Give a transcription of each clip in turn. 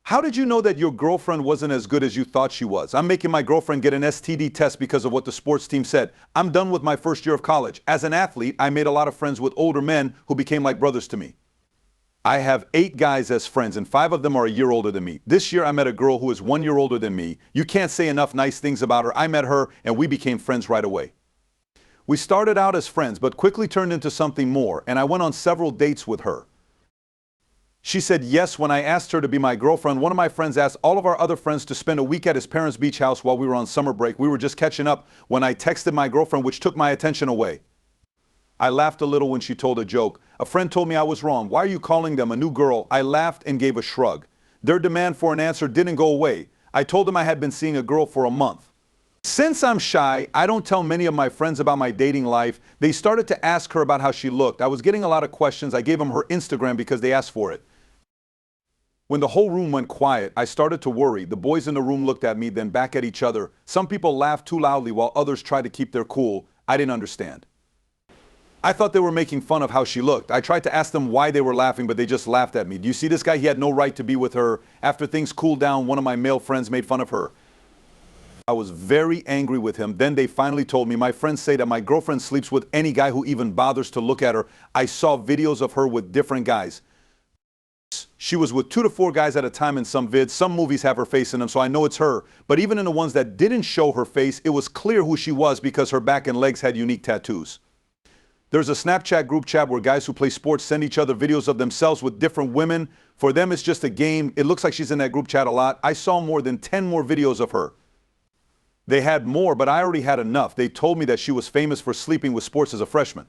How did you know that your girlfriend wasn't as good as you thought she was? I'm making my girlfriend get an STD test because of what the sports team said. I'm done with my first year of college. As an athlete, I made a lot of friends with older men who became like brothers to me. I have 8 guys as friends, and 5 of them are a year older than me. This year, I met a girl who is 1 year older than me. You can't say enough nice things about her. I met her, and we became friends right away. We started out as friends, but quickly turned into something more, and I went on several dates with her. She said yes when I asked her to be my girlfriend. One of my friends asked all of our other friends to spend a week at his parents' beach house while we were on summer break. We were just catching up when I texted my girlfriend, which took my attention away. I laughed a little when she told a joke. A friend told me I was wrong. Why are you calling them a new girl? I laughed and gave a shrug. Their demand for an answer didn't go away. I told them I had been seeing a girl for a month. Since I'm shy, I don't tell many of my friends about my dating life. They started to ask her about how she looked. I was getting a lot of questions. I gave them her Instagram because they asked for it. When the whole room went quiet, I started to worry. The boys in the room looked at me, then back at each other. Some people laughed too loudly while others tried to keep their cool. I didn't understand. I thought they were making fun of how she looked. I tried to ask them why they were laughing, but they just laughed at me. Do you see this guy? He had no right to be with her. After things cooled down, one of my male friends made fun of her. I was very angry with him. Then they finally told me, my friends say that my girlfriend sleeps with any guy who even bothers to look at her. I saw videos of her with different guys. She was with 2 to 4 guys at a time in some vids. Some movies have her face in them, so I know it's her. But even in the ones that didn't show her face, it was clear who she was because her back and legs had unique tattoos. There's a Snapchat group chat where guys who play sports send each other videos of themselves with different women. For them, it's just a game. It looks like she's in that group chat a lot. I saw more than 10 more videos of her. They had more, but I already had enough. They told me that she was famous for sleeping with sports as a freshman.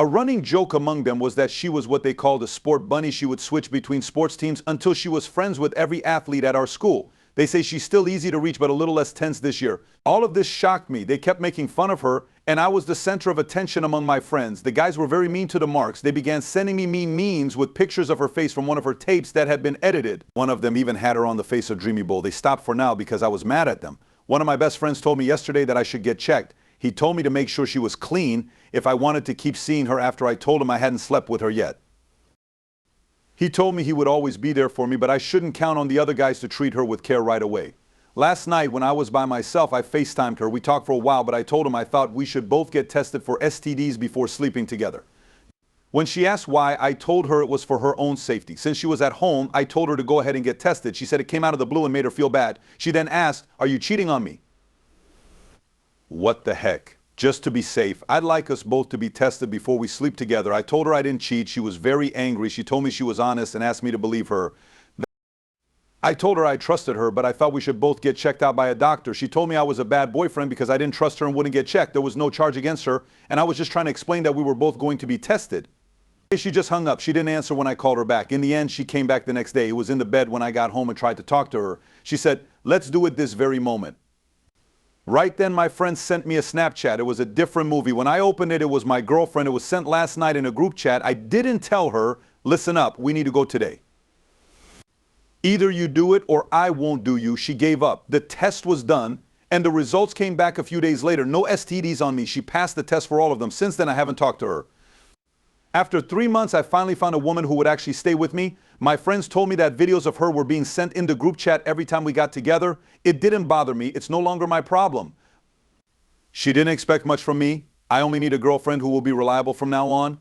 A running joke among them was that she was what they called a sport bunny. She would switch between sports teams until she was friends with every athlete at our school. They say she's still easy to reach, but a little less tense this year. All of this shocked me. They kept making fun of her, and I was the center of attention among my friends. The guys were very mean to the marks. They began sending me mean memes with pictures of her face from one of her tapes that had been edited. One of them even had her on the face of Dreamy Bowl. They stopped for now because I was mad at them. One of my best friends told me yesterday that I should get checked. He told me to make sure she was clean if I wanted to keep seeing her after I told him I hadn't slept with her yet. He told me he would always be there for me, but I shouldn't count on the other guys to treat her with care right away. Last night, when I was by myself, I FaceTimed her. We talked for a while, but I told him I thought we should both get tested for STDs before sleeping together. When she asked why, I told her it was for her own safety. Since she was at home, I told her to go ahead and get tested. She said it came out of the blue and made her feel bad. She then asked, "Are you cheating on me?" What the heck? Just to be safe, I'd like us both to be tested before we sleep together. I told her I didn't cheat. She was very angry. She told me she was honest and asked me to believe her. I told her I trusted her, but I thought we should both get checked out by a doctor. She told me I was a bad boyfriend because I didn't trust her and wouldn't get checked. There was no charge against her, and I was just trying to explain that we were both going to be tested. She just hung up. She didn't answer when I called her back. In the end, she came back the next day. It was in the bed when I got home and tried to talk to her. She said, "Let's do it this very moment." Right then, my friend sent me a Snapchat. It was a different movie. When I opened it, it was my girlfriend. It was sent last night in a group chat. I didn't tell her, "Listen up, we need to go today. Either you do it or I won't do you." She gave up. The test was done, and the results came back a few days later. No STDs on me. She passed the test for all of them. Since then, I haven't talked to her. After 3 months, I finally found a woman who would actually stay with me. My friends told me that videos of her were being sent in the group chat every time we got together. It didn't bother me. It's no longer my problem. She didn't expect much from me. I only need a girlfriend who will be reliable from now on.